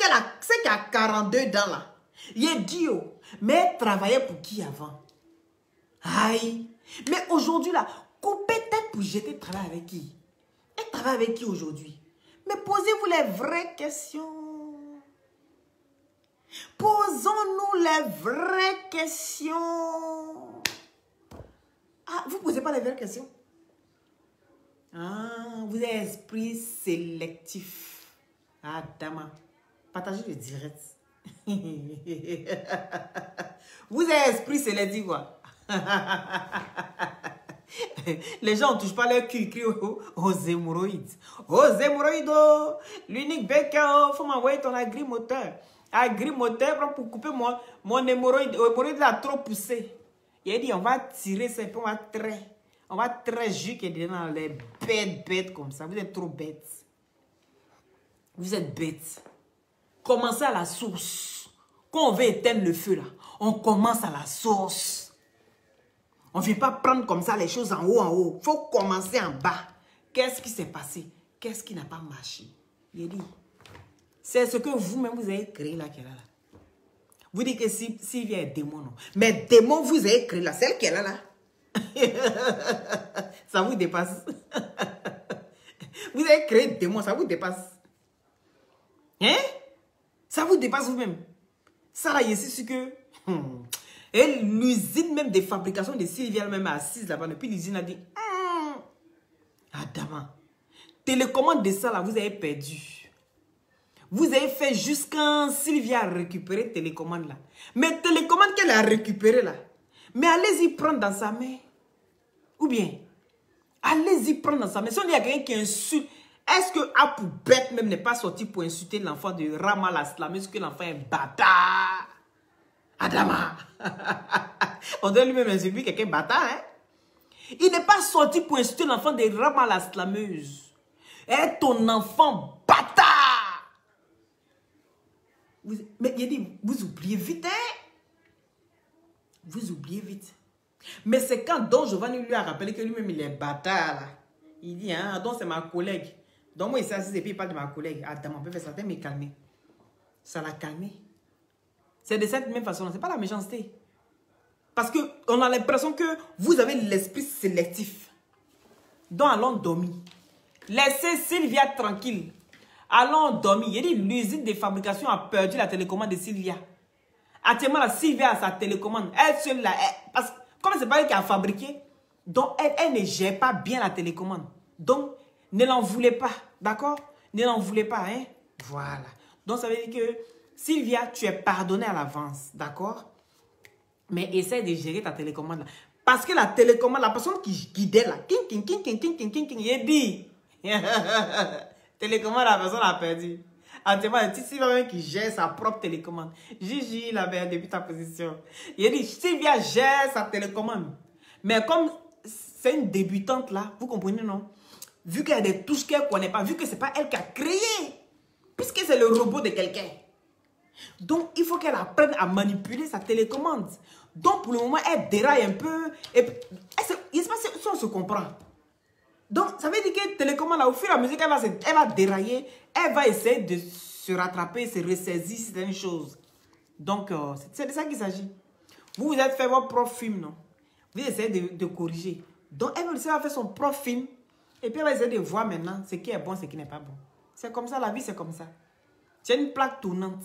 qui a 42 dents là, il est dit, mais elle travaillait pour qui avant? Aïe. Mais aujourd'hui là, coupez tête pour jeter le travail avec qui? Elle travaille avec qui aujourd'hui? Mais posez-vous les vraies questions. Posons-nous les vraies questions. Ah, vous ne posez pas les vraies questions? Ah, vous avez esprit sélectif. Ah, dama. Partagez le direct. Vous avez esprit sélectif, quoi. Les gens ne touchent pas leur cul, ils crient aux hémorroïdes. Aux hémorroïdes, l'unique bec, il faut m'envoyer ton agrimoteur. Agrimoteur pour couper mon hémorroïde. L'hémorroïde a trop poussé. Il a dit, on va tirer ça, puis on va traire jus qui est dedans les bêtes comme ça. Vous êtes trop bêtes. Vous êtes bêtes. Commencez à la source. Quand on veut éteindre le feu là, on commence à la source. On ne vient pas prendre comme ça les choses en haut. Il faut commencer en bas. Qu'est-ce qui s'est passé? Qu'est-ce qui n'a pas marché? Il dit, c'est ce que vous-même vous avez créé là, qui est là. Vous dites que Sylvia est démon, non? Mais démon, vous avez créé là, celle qui est là. Ça vous dépasse. Vous avez créé démon, ça vous dépasse. Hein? Ça vous dépasse vous-même. Ça là, c'est sûr que... Et l'usine même de fabrication de Sylvia même assise là-bas. Puis l'usine a dit, Adama, télécommande de ça là, vous avez perdu. Vous avez fait jusqu'à Sylvia a récupéré télécommande là. Mais télécommande qu'elle a récupéré là. Mais allez-y prendre dans sa main. Ou bien, allez-y prendre dans sa main. Si on dit à quelqu'un qui insulte, est-ce que Apu Bête même n'est pas sorti pour insulter l'enfant de Rama Laslam? Est-ce que l'enfant est bâtard? Adama. On doit lui-même insulter quelqu'un bâtard, hein? Il n'est pas sorti pour insulter l'enfant de Rama la slameuse. Et ton enfant bâtard. Mais il dit, vous oubliez vite, hein? Vous oubliez vite. Mais c'est quand Don Giovanni lui a rappelé que lui-même il est bâtard, là. Il dit, hein, Don c'est ma collègue. Donc moi il s'est assis et puis il parle de ma collègue. Adama, on peut faire ça, mais calmer. Ça l'a calmé. C'est de cette même façon, c'est pas la méchanceté. Parce qu'on a l'impression que vous avez l'esprit sélectif. Donc allons dormir. Laissez Sylvia tranquille. Allons dormir. Il dit l'usine de fabrication a perdu la télécommande de Sylvia. Actuellement, la Sylvia a sa télécommande. Elle seule là. Parce que comme c'est pas elle qui a fabriqué, donc elle ne gère pas bien la télécommande. Donc ne l'en voulez pas. D'accord? Ne l'en voulez pas. Hein? Voilà. Donc ça veut dire que Sylvia, tu es pardonnée à l'avance. D'accord? Mais essaie de gérer ta télécommande là. Parce que la télécommande, la personne qui guidait là, il dit, télécommande, la personne a perdu. Actuellement, c'est même qui gère sa propre télécommande. Gigi, la belle, depuis ta position. Il dit, Sylvia gère sa télécommande. Mais comme c'est une débutante là, vous comprenez, non? Vu qu'il y a des touches qu'elle ne connaît pas, vu que ce n'est pas elle qui a créé, puisque c'est le robot de quelqu'un. Donc, il faut qu'elle apprenne à manipuler sa télécommande. Donc, pour le moment, elle déraille un peu. Et il se passe si on se comprend. Donc, ça veut dire que télécommande, là, au fur et à mesure qu'elle va dérailler, elle va essayer de se rattraper, se ressaisir certaines choses. Donc, c'est de ça qu'il s'agit. Vous êtes fait votre propre film, non? Vous essayez de corriger. Donc, elle va faire son propre film. Et puis, elle va essayer de voir maintenant ce qui est bon, ce qui n'est pas bon. C'est comme ça, la vie, c'est comme ça. C'est une plaque tournante.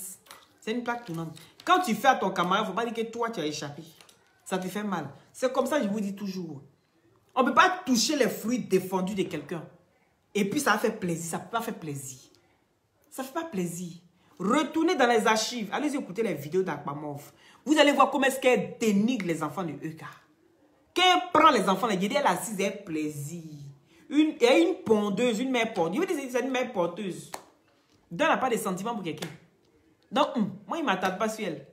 C'est une plaque tournante. Quand tu fais à ton camarade, il ne faut pas dire que toi, tu as échappé. Ça te fait mal. C'est comme ça, je vous dis toujours. On ne peut pas toucher les fruits défendus de quelqu'un. Et puis, ça fait plaisir. Ça ne peut pas faire plaisir. Ça ne fait pas plaisir. Retournez dans les archives. Allez écouter les vidéos d'Akbamov. Vous allez voir comment est-ce qu'elle dénigre les enfants de EK. Quand elle prend les enfants, elle dit, elle assise, elle plaisir. Il y a une pondeuse, une mère porteuse. Je veux dire, c'est une mère porteuse. Elle n'a pas de sentiments pour quelqu'un. Donc, moi, il ne m'attend pas sur elle.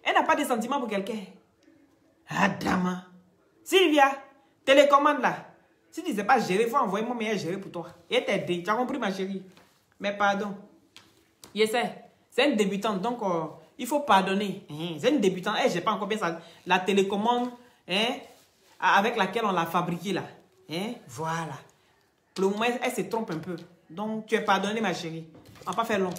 Elle n'a pas de sentiments pour quelqu'un. Adama. Sylvia, télécommande là. Si tu ne sais pas gérer, il faut envoyer mon meilleur gérer pour toi. Et t'aider. Tu as compris, ma chérie? Mais pardon. Yes, c'est une débutante. Donc, il faut pardonner. C'est une débutante. Je n'ai pas encore bien ça. La télécommande. avec laquelle on l'a fabriquée là. Hein? Voilà. Pour le moment, elle se trompe un peu. Donc, tu es pardonné, ma chérie. On va pas faire long.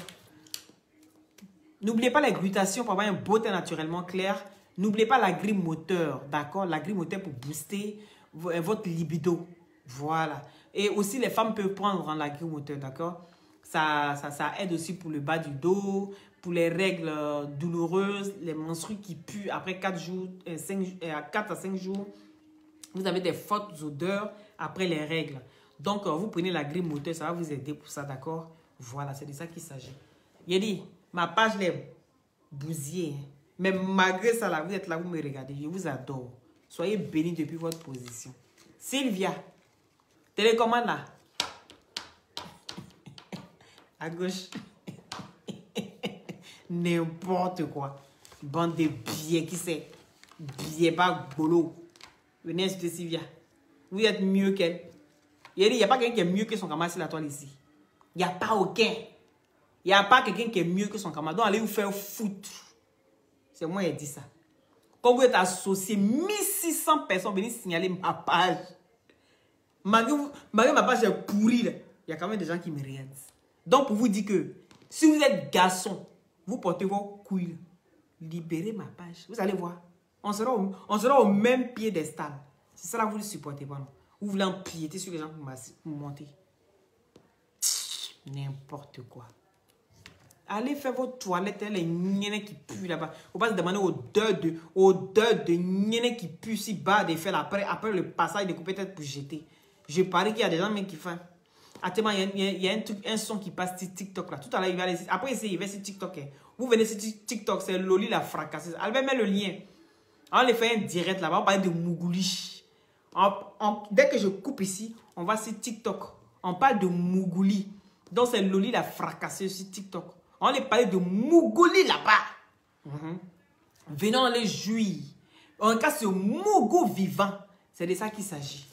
N'oubliez pas les glutations pour avoir un beau teint naturellement clair. N'oubliez pas la grille moteur, d'accord? La grille moteur pour booster votre libido. Voilà. Et aussi, les femmes peuvent prendre la grille moteur, d'accord? Ça aide aussi pour le bas du dos, pour les règles douloureuses, les menstrues qui puent après 4 jours, 4 à 5 jours. Vous avez des fortes odeurs après les règles. Donc, vous prenez la grille moteur, ça va vous aider pour ça, d'accord? Voilà, c'est de ça qu'il s'agit. Il dit, ma page l'est bousillée. Mais malgré ça, là, vous êtes là, vous me regardez. Je vous adore. Soyez bénis depuis votre position. Sylvia, télécommande là. À gauche. N'importe quoi. Bande de billets, qui c'est? Billets pas golo. Venez insulter Sylvia. Vous êtes mieux qu'elle. Il n'y a pas quelqu'un qui est mieux que son camarade sur la toile ici. Il n'y a pas aucun. Il n'y a pas quelqu'un qui est mieux que son camarade. Donc, allez vous faire foutre. C'est moi qui ai dit ça. Quand vous êtes associé, 1600 personnes viennent signaler ma page. Malgré ma page est pourrie, là, il y a quand même des gens qui me regardent. Donc, pour vous dire que si vous êtes garçon, vous portez vos couilles, libérez ma page. Vous allez voir. On sera au même piédestal. C'est ça là vous ne supportez pas, non? Vous voulez empiéter sur les gens pour monter. N'importe quoi. Allez faire votre toilette, les niennes qui puent là-bas. Il ne faut pas se demander odeur de niennes qui puent si bas des fers après le passage de couper tête pour jeter. Je parie qu'il y a des gens même qui font. Actuellement, il y a un son qui passe sur TikTok là. Tout à l'heure, il va aller. Après, il va sur TikTok. Hein. Vous venez sur TikTok, c'est Loli la fracasseuse. Elle va mettre le lien. On va faire un direct là-bas. On va parler de Mougouli. Dès que je coupe ici, on va sur TikTok. On parle de Mougouli. Donc, c'est Loli la fracasseuse sur TikTok. On va parler de Mougouli là-bas. Venons les jouir. On casse ce Mougou vivant. C'est de ça qu'il s'agit.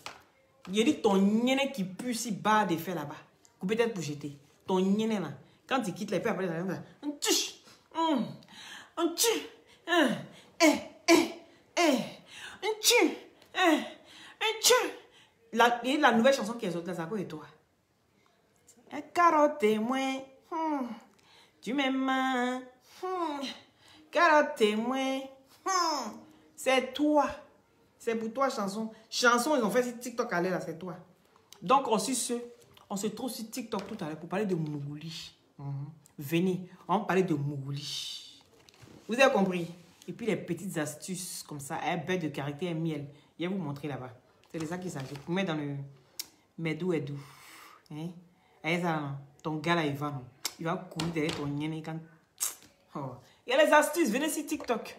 Il dit ton nienne qui pue si bas des faits là-bas. Ou peut-être pour jeter. Ton nienne là. Quand il quitte les pères, après, un tch. Un tch. Un tch. Un tch. La nouvelle chanson qui est sortie là, c'est à cause de toi. Un carotte et moi. Tu m'aimes. Carotte et moi. C'est toi. C'est pour toi, chanson. Chanson, ils ont fait sur TikTok à l'air, c'est toi. Donc, on se trouve sur TikTok tout à l'heure pour parler de Mougouli. Venez, on va parler de Mougouli. Vous avez compris? Et puis, les petites astuces comme ça, un beurre de caractère miel. Je vais vous montrer là-bas. C'est de ça qu'il s'agit. Vous mettez dans le Medou et doux. Hein? Et ça, non. Ton gars là, il va courir derrière ton nienne quand. Oh. Il y a les astuces, venez sur TikTok.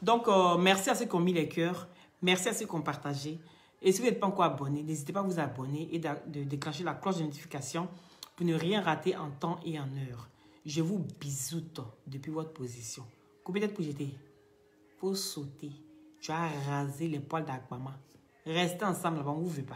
Donc, merci à ceux qui ont mis les cœurs. Merci à ceux qui ont partagé. Et si vous n'êtes pas encore abonné, n'hésitez pas à vous abonner et de déclencher la cloche de notification pour ne rien rater en temps et en heure. Je vous bisoute depuis votre position. Coupez tête pour jeter. Il faut sauter. Tu as rasé les poils d'Agbama. Restez ensemble là-bas, on ne vous veut pas.